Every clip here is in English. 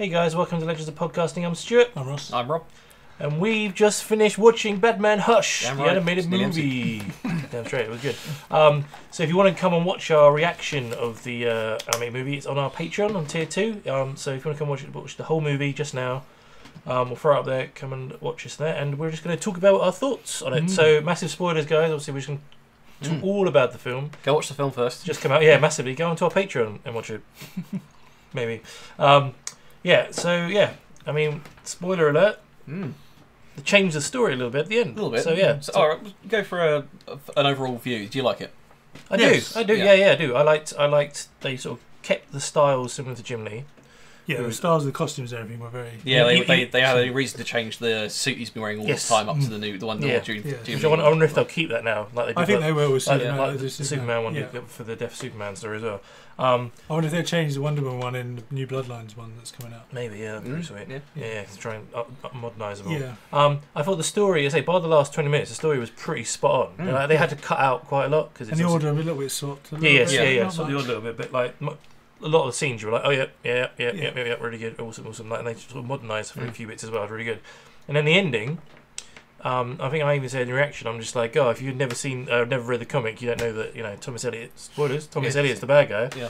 Hey guys, welcome to Legends of Podcasting. I'm Stuart. I'm Ross. I'm Rob. And we've just finished watching Batman Hush, Damn the right. animated movie. Damn straight, it was good. So if you want to come and watch our reaction of the animated movie, it's on our Patreon on tier 2. So if you want to come watch the whole movie just now, we'll throw it up there, come and watch us there. And we're just going to talk about our thoughts on it. So massive spoilers, guys. Obviously, we're just going to talk all about the film. Go watch the film first. Just come out, massively. Go onto our Patreon and watch it. Maybe. I mean, spoiler alert. They changed the story a little bit at the end. A little bit. So yeah. All right, go for an overall view. Do you like it? I do. Yeah, I do. I liked. They sort of kept the style similar to Jim Lee. Yeah, the styles, the costumes, everything were very. Yeah, they had a reason to change the suit he's been wearing all this time up to the one that June. Which I wonder if they'll keep that now. Like they did I think they will with Superman. like the Superman one for the Death Superman story as well. I wonder if they'll change the Wonder Woman one in the New Bloodlines one that's coming out. Maybe, yeah. Pretty sweet. Yeah, to try and modernise them all. Yeah. I thought the story, by the last 20 minutes, the story was pretty spot on. Like, they had to cut out quite a lot because and the order a little bit sort. Sort the order a little bit, but like a lot of the scenes you were like, oh yeah, really good, awesome. Like, and they sort of modernised for a few bits as well, really good. And then the ending. I think I even said in the reaction, I'm just like, if you've never seen, never read the comic, you don't know that Thomas Elliot. Spoilers. Thomas Elliot's the bad guy. Yeah.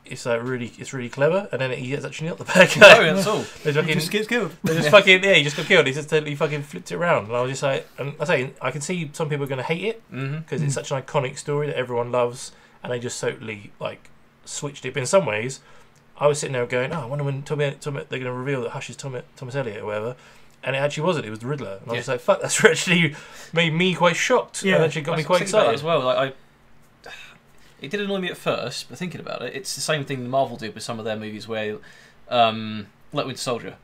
It's like it's really clever, and then he's actually not the bad guy. No, that's all. He just gets killed. He just got killed. He just totally fucking flipped it around, and I was just like, I can see some people are going to hate it because it's such an iconic story that everyone loves, and they just totally like switched it. But in some ways, I was sitting there going, I wonder when they're going to reveal that Hush is Thomas Elliot or whatever. And it actually wasn't. It was the Riddler. And I was like, fuck, that's actually made me quite shocked. Yeah. And actually got me quite excited. As well. Like, it did annoy me at first, but thinking about it, it's the same thing Marvel did with some of their movies where, like Winter Soldier,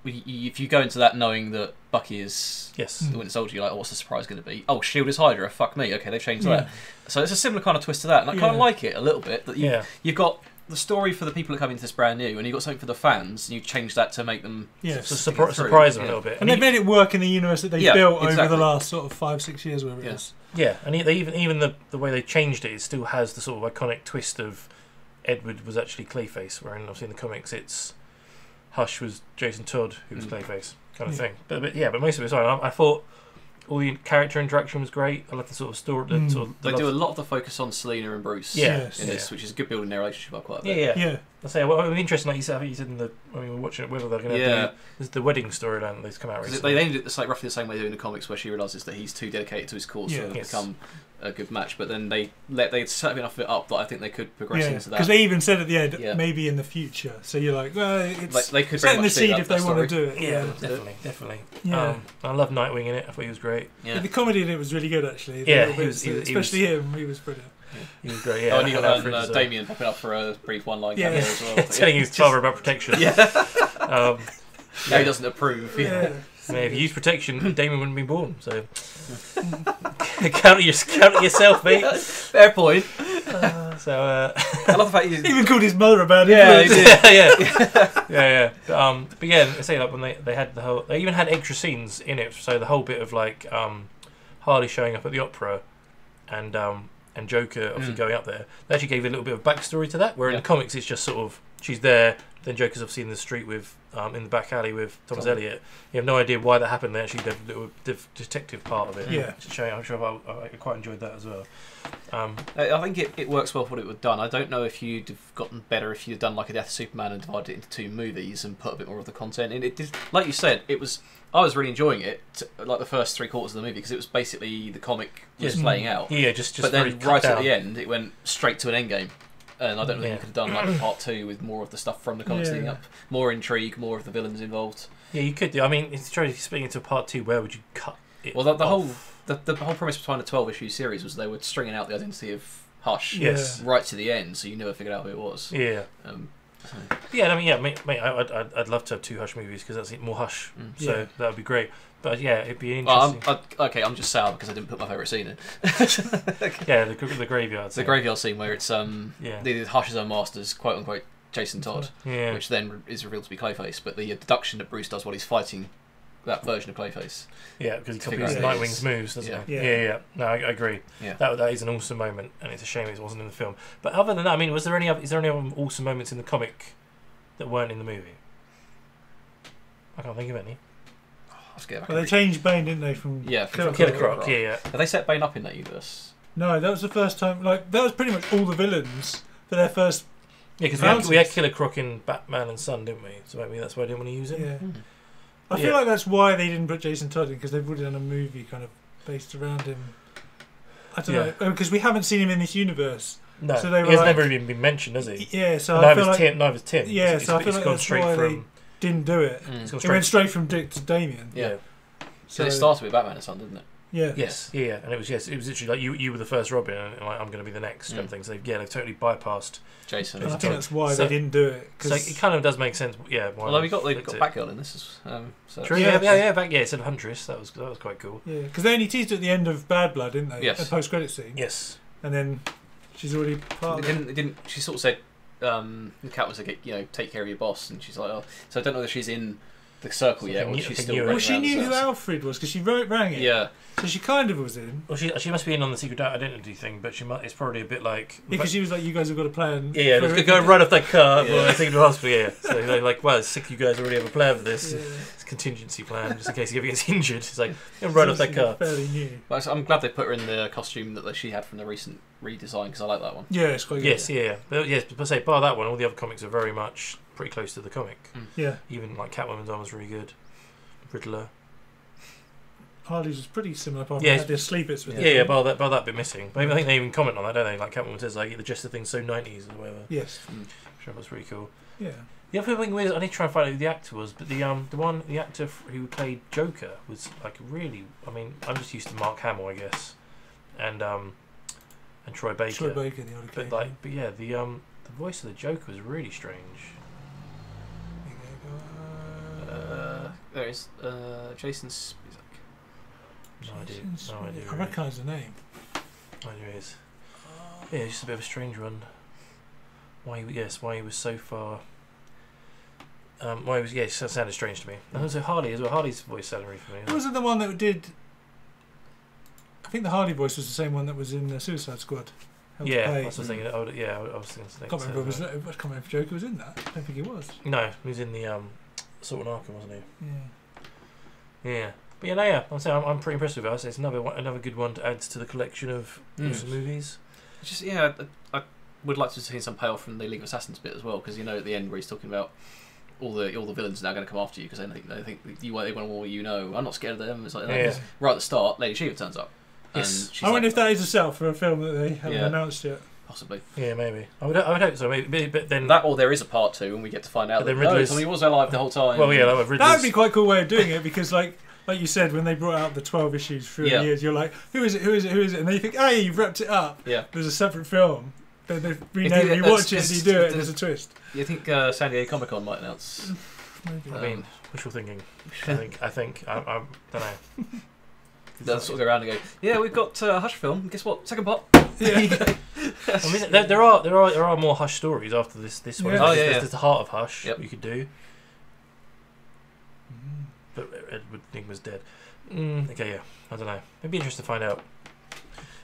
if you go into that knowing that Bucky is the Winter Soldier, you're like, what's the surprise going to be? Oh, S.H.I.E.L.D. is Hydra. Fuck me. Okay, they've changed that. So it's a similar kind of twist to that. And I kind of like it a little bit. That you've got the story for the people that come into this brand new, and you've got something for the fans, and you change that to make them surprise them a little bit. And they've made it work in the universe that they've built over the last sort of 5-6 years, whatever it is. Yeah, and even the way they changed it still has the sort of iconic twist of Edward was actually Clayface, where obviously in the comics it's Hush was Jason Todd who was Clayface kind of thing. But most of it, I thought all the character interaction was great. I like the sort of story. They do a lot of the focus on Selina and Bruce in this, which is good building their relationship up quite a bit. Yeah. I say, well, interesting, like you said, when we were watching it, whether they're going to do the wedding storyline that's come out recently. They ended it roughly the same way they do in the comics, where she realises that he's too dedicated to his cause to become a good match. But then they set enough of it up that I think they could progress into that. Because they even said at the end, maybe in the future. So you're like, well, it's they could setting the seed if they want to do it. Yeah, definitely. Yeah. I love Nightwing in it. I thought he was great. Yeah. The comedy in it was really good, actually. Especially him. He was brilliant. He was great, and you got Damien popping up for a brief one-line cameo as well. Telling his father about protection. He doesn't approve. If you use protection, Damien wouldn't be born. So count it yourself, mate. Fair point. I love the fact he even called his mother about it. Yeah, he did. yeah. But I say like when they had they even had extra scenes in it. So the whole bit of like Harley showing up at the opera, and Joker obviously going up there. They actually gave a little bit of backstory to that. Where in the comics it's just sort of she's there, then Joker's obviously in the street with in the back alley with Thomas Elliot. You have no idea why that happened. They actually did a little detective part of it. Yeah, I'm sure I quite enjoyed that as well. I think it works well for what it would have done. I don't know if you'd have gotten better if you'd have done like a Death of Superman and divided it into 2 movies and put a bit more of the content in. It did, like you said, I was really enjoying it, like the first 3/4 of the movie, because it was basically the comic was playing out. Yeah, just. But then right at the end, it went straight to an endgame. And I don't think you could have done like part 2 with more of the stuff from the comics leading up, more intrigue, more of the villains involved. Yeah, you could do. I mean, it's trying to split into part 2. Where would you cut it? Well, the whole premise behind the 12-issue series was they were stringing out the identity of Hush right to the end, so you never figured out who it was. Yeah. Mate, I'd love to have 2 Hush movies because that's more Hush. So that would be great. But it'd be interesting. I'm just sour because I didn't put my favourite scene in. The graveyard scene. The graveyard scene where it's they did Hush's own masters, quote unquote, Jason Todd, which then is revealed to be Clayface. But the deduction that Bruce does while he's fighting that version of Clayface. Yeah, because he copies Nightwing's moves, doesn't he? Yeah. No, I agree. Yeah. That is an awesome moment, and it's a shame it wasn't in the film. But other than that, I mean, is there any other awesome moments in the comic that weren't in the movie? I can't think of any. Well, they changed Bane, didn't they? From Killer Croc. Yeah. Have they set Bane up in that universe? No, that was the first time. Like that was pretty much all the villains for their first. Yeah, because we had Killer Croc in Batman and Son, didn't we? So maybe that's why I didn't want to use it. Yeah. I feel like that's why they didn't put Jason Todd in, because they would have done a movie kind of based around him. I don't know, because we haven't seen him in this universe. No, so they were he's never even been mentioned, has he? Yeah, so I feel like neither's Tim. Yeah, so I feel like that's why they didn't do it. It went straight from Dick to Damien. Yeah. So it started with Batman and Son, didn't it? Yeah. Yes. Yeah. And it was literally like you were the first Robin, and like, I'm going to be the next kind of thing. So they've totally bypassed Jason. And I think that's why they didn't do it. So it kind of does make sense. Yeah. Although we got Batgirl in this. So true. Yeah. Instead of Huntress, that was quite cool. Yeah, because they only teased at the end of Bad Blood, didn't they? Yes. A post-credit scene. Yes. And then she's already part. It didn't. She sort of said, "Cat was like, take care of your boss," and she's like, "Oh." So I don't know if she's in the circle yet, or she's still. Well, she knew who Alfred was because she rang it. Yeah. So she kind of was in. Well, she must be in on the secret identity thing, but it's probably a bit like because she was like, "You guys have got a plan." Yeah, let's go right off that car. Yeah. Well, I think the hospital. Yeah, so they're like, "Well, it's sick. You guys already have a plan for this. Yeah. It's a contingency plan just in case he ever gets injured." It's like, right off that car. Fairly new. But I'm glad they put her in the costume that she had from the recent redesign because I like that one. Yeah, it's quite good. Yes, yeah, but say bar that one, all the other comics are very much pretty close to the comic. Yeah, even like Catwoman's armor was really good. Riddler. Harley's was pretty similar, apart from the sleep bits with it. Bar that bit missing. But I think they even comment on that, don't they? Like Catwoman says, like, the gist of thing's so 90s or whatever. Yes. Which I thought was pretty cool. Yeah. The other thing was, I need to try and find out who the actor was, but the actor who played Joker was like really. I mean, I'm just used to Mark Hamill, I guess, and Troy Baker. Troy Baker, the other but the voice of the Joker was really strange. There is Jason Spizak. No idea. I recognise the name. No idea it is. Yeah, it's just a bit of a strange one. Why he was so far. It sounded strange to me. And also Harley as well. Harley's voice sounded really familiar. Wasn't the one that did? I think the Harley voice was the same one that was in the Suicide Squad. I was thinking. I was thinking. I can't remember if Joker was in that. I don't think he was. No, he was in the Salt and Arkham, wasn't he? Yeah. Yeah. But I'm pretty impressed with it. It's another good one to add to the collection of movies. Just I would like to see some payoff from the League of Assassins bit as well, because at the end where he's talking about all the villains are now going to come after you because they think they want to what you know. I'm not scared of them. It's like right at the start, Lady Shiva turns up. Yes. I wonder if that is a setup for a film that they haven't announced yet. Possibly. Yeah, maybe. I would hope so. Maybe, but then that, or there is a part 2, and we get to find out that he was alive the whole time. Well, yeah, that would be quite a cool way of doing it, because like you said, when they brought out the 12 issues through the years, you're like, who is it? And then you think, hey, you've wrapped it up. Yeah. There's a separate film. Then they've renamed it, you watch it, and you do it, and there's a twist. You think San Diego Comic Con might announce? Maybe. I mean, wishful thinking. I don't know. They'll sort of go around and go, yeah, we've got a Hush film. Guess what? Second part. Yeah. I mean, there are more Hush stories after this one. Yeah. There's the Heart of Hush you could do. But Edward Nygma's dead. Okay, yeah. I don't know. It'd be interesting to find out.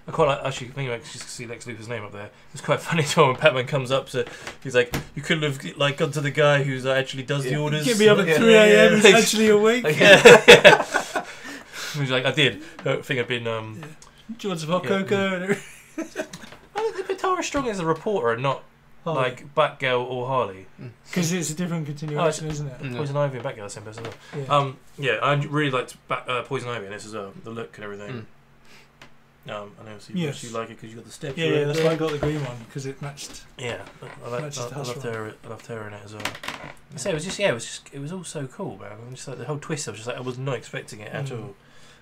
I quite like, actually thinking about see Lex Luthor's name up there. It's quite funny too when Batman comes up to. He's like, you couldn't have like gone to the guy who actually does the orders. Get me up at 3 a.m. He's actually awake. Yeah. He's like, I did. I think I've been. George of Hot Cocoa and everything. I think the Tara Strong is a reporter and not Harley. Like Batgirl or Harley. Because it's a different continuation, isn't it? Poison Ivy and Batgirl, the same person. Yeah. I really liked Poison Ivy in this as well. The look and everything. I know you like it because you got the steps. Yeah, that's why I got the green one, because it matched. Yeah, I loved her in it as well. So it was all so cool, man. I'm just like the whole twist. I was not expecting it at all.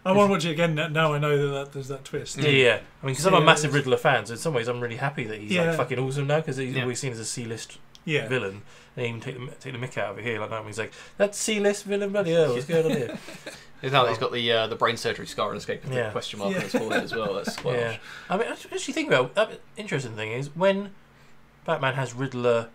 I want to watch it again now. I know that there's that twist. Yeah. I mean, because I'm a massive Riddler fan, so in some ways I'm really happy that he's like fucking awesome now, because he's always seen as a C-list villain. They even take the mick out of it here like that. When he's like, that's C-list villain, bloody hell, what's going on here? Now he's got the brain surgery scar and escape with the question mark on his forehead as well. That's quite harsh. I mean, actually think about that. Interesting thing is when Batman has Riddler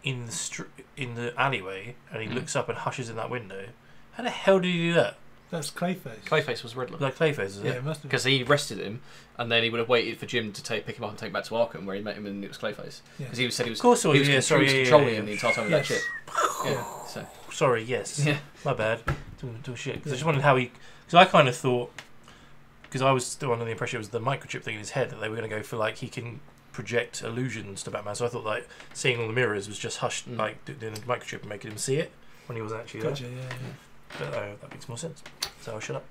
in the alleyway and he looks up and hushes in that window. How the hell did he do that? That's Clayface. Clayface was Riddler. Like Clayface, is Yeah, it? it must have been. Because he arrested him, and then he would have waited for Jim to pick him up and take him back to Arkham, where he met him, and it was Clayface. Because he said he was. Of course it was. He was, Yeah, he sorry. was Yeah, controlling yeah, him the yeah. entire time with that shit. Yeah. So. Sorry. Yes. Yeah. My bad. Talking shit. Because I just wondered how he. Because I kind of thought. Because I was still under the impression it was the microchip thing in his head that they were going to go for like he can project illusions to Batman. So I thought like seeing all the mirrors was just hushed, like doing the microchip and making him see it when he wasn't actually there. Gotcha, yeah. But that makes more sense. So I'll shut up.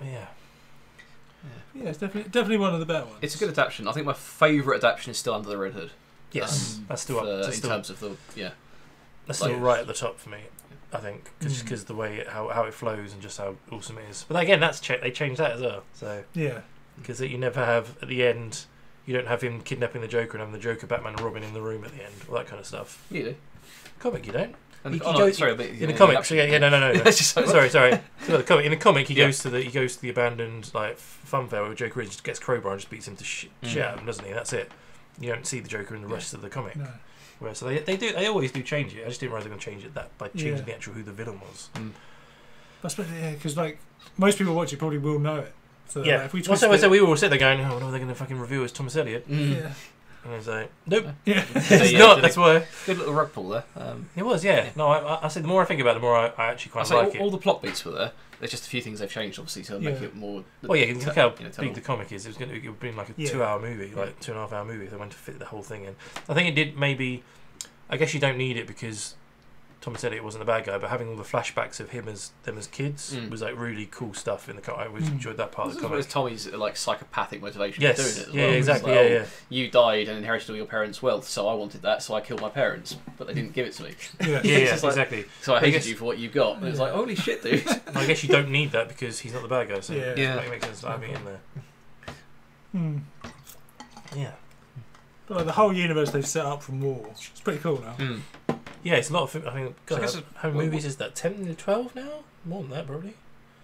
Yeah. Yeah, it's definitely one of the better ones. It's a good adaptation. I think my favourite adaptation is still Under the Red Hood. Yes, that's still up. In terms of the That's still right at the top for me. I think because the way how it flows and just how awesome it is. But again, they changed that as well. So yeah, because you never have at the end. You don't have him kidnapping the Joker and having the Joker, Batman, and Robin in the room at the end. All that kind of stuff. You do. Comic, you don't. And in the comic, sorry. So the comic, in the comic, he goes to the abandoned like funfair where Joker is, just gets crowbar and just beats him to shit out of him, doesn't he? That's it. You don't see the Joker in the rest of the comic. No. Where so they always do change it. I just didn't realize they were going to change it by changing the actual who the villain was. Because like most people watch it probably will know it. So yeah. If we so we were all sitting there going, "Oh, no, they're going to fucking reveal as Thomas Elliot." Yeah. And I was like, "Nope, yeah, it's not." That's why. Good little rug pull there. It was, yeah. No, I said the more I think about it, the more I actually quite like it. All the plot beats were there. There's just a few things they've changed, obviously, to make it more. Well, yeah, look how big the comic is. It would have been like a 2-hour movie, like 2.5-hour movie if they went to fit the whole thing in. I think it did maybe. I guess you don't need it because Thomas Elliot wasn't the bad guy, but having all the flashbacks of them as kids was like really cool stuff in the comic. I always enjoyed that part of the comic. It was Tommy's like psychopathic motivation for doing it as yeah, well. exactly. Like, yeah. You died and inherited all your parents' wealth, so I wanted that, so I killed my parents, but they didn't give it to me. Yeah, exactly. So I hated you for what you got. And it's like, holy shit, dude. I guess you don't need that because he's not the bad guy, so it makes sense to have it in there. Yeah. But like the whole universe they've set up from War, it's pretty cool now. Yeah, it's a lot of. I think. How many movies is that? 10 to 12 now? More than that, probably.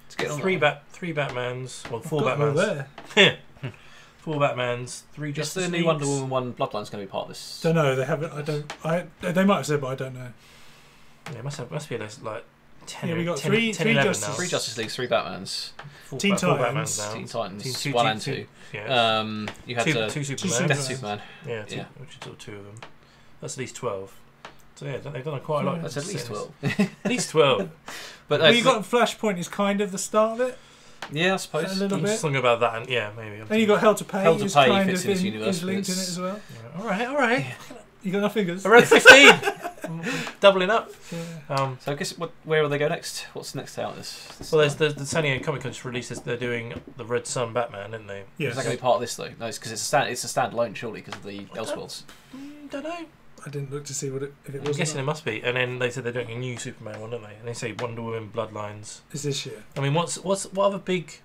Let's get on three Batmans. Well, 4 Batmans. There. 4 Batmans. 3 Justice Leagues. The new Wonder Woman 1 Bloodline's going to be part of this. Don't know. They haven't. They might have said, but I don't know. Yeah, it must be like 10. Yeah, we got 10, three 3 Justice Leagues, 3 Batmans. Teen Titans now. Teen Titans. Two, 1 and 2. Yeah. You had two Superman. Death Superman. Yeah, which is all 2 of them. That's at least 12. So yeah, they've done quite a lot. That's at least 12. At least 12. But you got Flashpoint is kind of the start of it. Yeah, I suppose. A little bit. Something about that, and yeah, maybe. Then you got Hell to Pay. Hell to Pay kind fits of in this universe. is linked in it as well. All right. You got no fingers. Around 15. Doubling up. Yeah. So I guess where will they go next? What's next out of this? Well, there's the San Diego Comic Con just released this. They're doing the Red Sun Batman, didn't they? Yes. Is that going to be part of this though? No, it's because it's a standalone, surely, because of the Elseworlds. Don't know. I didn't look to see if it was. I'm guessing it must be. And then they said they're doing a new Superman one, don't they? And they say Wonder Woman Bloodlines. Is this year? I mean, what other big?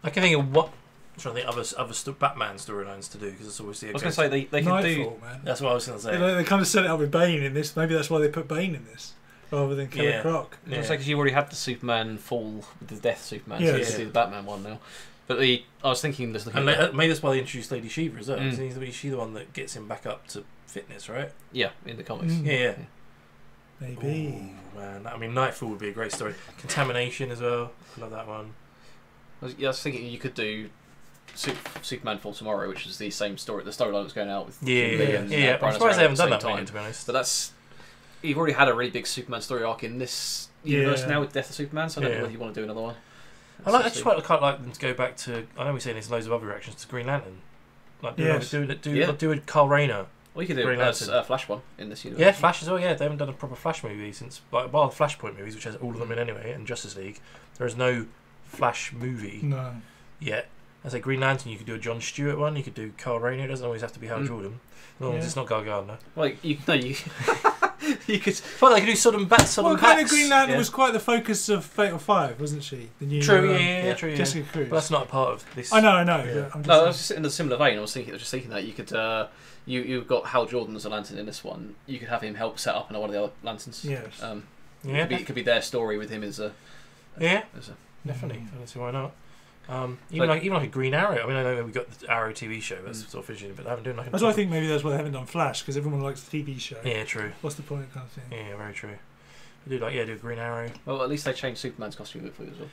I can think of what. I'm trying to think of other Batman storylines to do because it's always the. I was going to say they can Nightfall, do. Man. That's what I was going to say. They kind of set it up with Bane in this. Maybe that's why they put Bane in this rather than Killer Croc. I was going to say because you already had the Superman fall with the Death Superman, so you can do the Batman one now. But I was thinking this. And maybe that's why they introduced Lady Shiva as well. She's the one that gets him back up to fitness, right? Yeah, in the comics. Yeah. Maybe. Ooh, man, I mean, Nightfall would be a great story. Contamination as well. I love that one. I was thinking you could do Superman Fall Tomorrow, which is the same story. The storyline was going out with yeah. I'm surprised they haven't done that one, to be honest. But you've already had a really big Superman story arc in this universe now with Death of Superman. So I don't know whether you want to do another one. I just quite like them to go back to. I know we're saying there's loads of other reactions to Green Lantern. Like do a Carl Rayner. Well, you could do a Flash one in this universe. Yeah, Flash as well. Yeah, they haven't done a proper Flash movie since the Flashpoint movies, which has all of them in anyway, and Justice League. There is no Flash movie yet. I say Green Lantern. You could do a John Stewart one. You could do Carl Rayner. It doesn't always have to be Hal Jordan. As long as it's not Guy Gardner. Well, you could. I thought they could do Sodom Bats. Well, kind of Green Lantern was quite the focus of Fatal 5, wasn't she? The new true. Jessica Cruz. But that's not a part of this. I know. Yeah. I was just in a similar vein. I was just thinking that you could. You've got Hal Jordan as a lantern in this one. You could have him help set up one of the other lanterns. Yes. It could be their story with him as a. Definitely. I don't see why not. Even like a Green Arrow. I mean, I know we got the Arrow TV show. That's sort of vision, but they haven't done like. That's why I think maybe that's why they haven't done Flash because everyone likes the TV show. Yeah, true. What's the point, kind of thing? Yeah, very true. Do Green Arrow. Well, at least they changed Superman's costume a bit for you as well.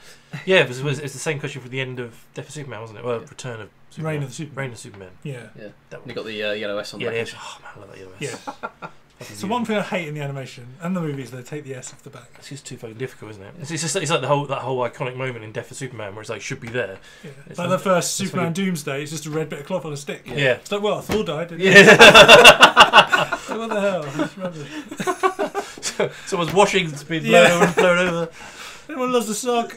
Yeah, it's the same costume for the end of Death of Superman, wasn't it? Well, Return of Superman. Reign of the Superman. Yeah. Yeah. That And you got the yellow S on the back. Oh man, I love that yellow S. Yeah. So one thing I hate in the animation and the movies, they take the S off the back. It's just too fucking difficult, isn't it? It's like that whole iconic moment in Death of Superman where it's like should be there. Yeah. It's Like the first Superman Doomsday, it's just a red bit of cloth on a stick. Yeah. It's like, well, Thor died, didn't Yeah. he? What the hell? It's rubbish. Someone's washing's been blown over. Anyone loves the sock?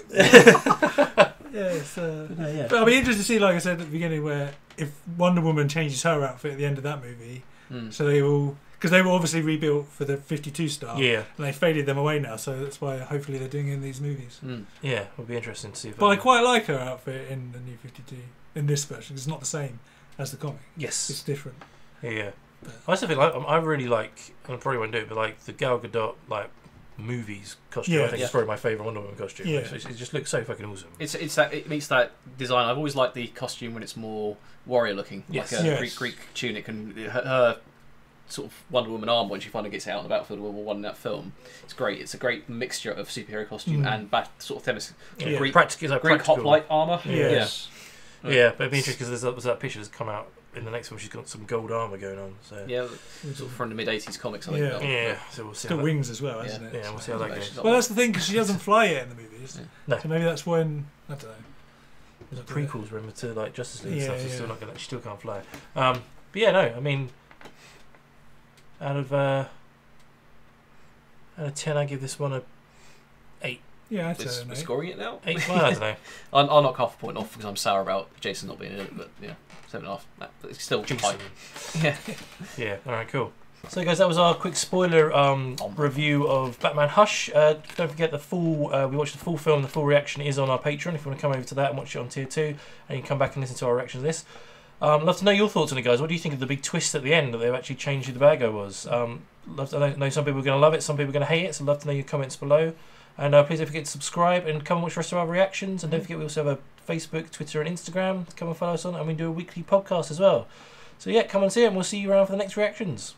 Yes. But I'll be interested to see, like I said at the beginning, where if Wonder Woman changes her outfit at the end of that movie, so they will, because they were obviously rebuilt for the 52 style, Yeah. and they faded them away now, so that's why hopefully they're doing it in these movies. Yeah, it'll be interesting to see. But I quite like her outfit in the new 52 in this version. It's not the same as the comic. Yes. It's different. Yeah. I also think I really like, and I probably won't do it, but like the Gal Gadot movies costume. I think it's probably my favourite Wonder Woman costume. Yeah. It just looks so fucking awesome. It meets that design. I've always liked the costume when it's more warrior looking, Yes. like a Greek tunic, and her sort of Wonder Woman armor when she finally gets out and about for the World War One in that film. It's great. It's a great mixture of superhero costume and sort of Greek Greek hoplite armor. Yes. Yeah, but it'd be interesting because there's that picture that's come out in the next one. She's got some gold armor going on. So Yeah, sort of from the mid '80s comics. I think. Yeah. So we'll see. Got wings as well, hasn't it? Yeah, we'll see how that goes. Well, that's the thing, because she doesn't fly yet in the movies. No. So maybe that's when, I don't know. There's prequels, remember, to like Justice League Yeah, stuff. She's yeah. still not gonna. She still can't fly. But yeah, no. I mean, out of 10, I give this one a 8. Yeah, I'd We're say mate. scoring it now. 8. Well, I don't know. I'll knock half a point off because I'm sour about Jason not being in it, but yeah, 7.5. Nah, but it's still high. Jason. Yeah. Yeah. All right. Cool. So, guys, that was our quick spoiler review of Batman Hush. Don't forget the full. We watched the full film. The full reaction is on our Patreon. If you want to come over to that and watch it on Tier 2, and you can come back and listen to our reaction to this. Love to know your thoughts on it, guys. What do you think of the big twist at the end that they've actually changed who the bad guy was? Love to know some people are going to love it, some people are going to hate it. So, love to know your comments below. And please don't forget to subscribe and come and watch the rest of our reactions. And don't forget we also have a Facebook, Twitter, and Instagram. Come and follow us on, and we do a weekly podcast as well. So yeah, come and see it, and we'll see you around for the next reactions.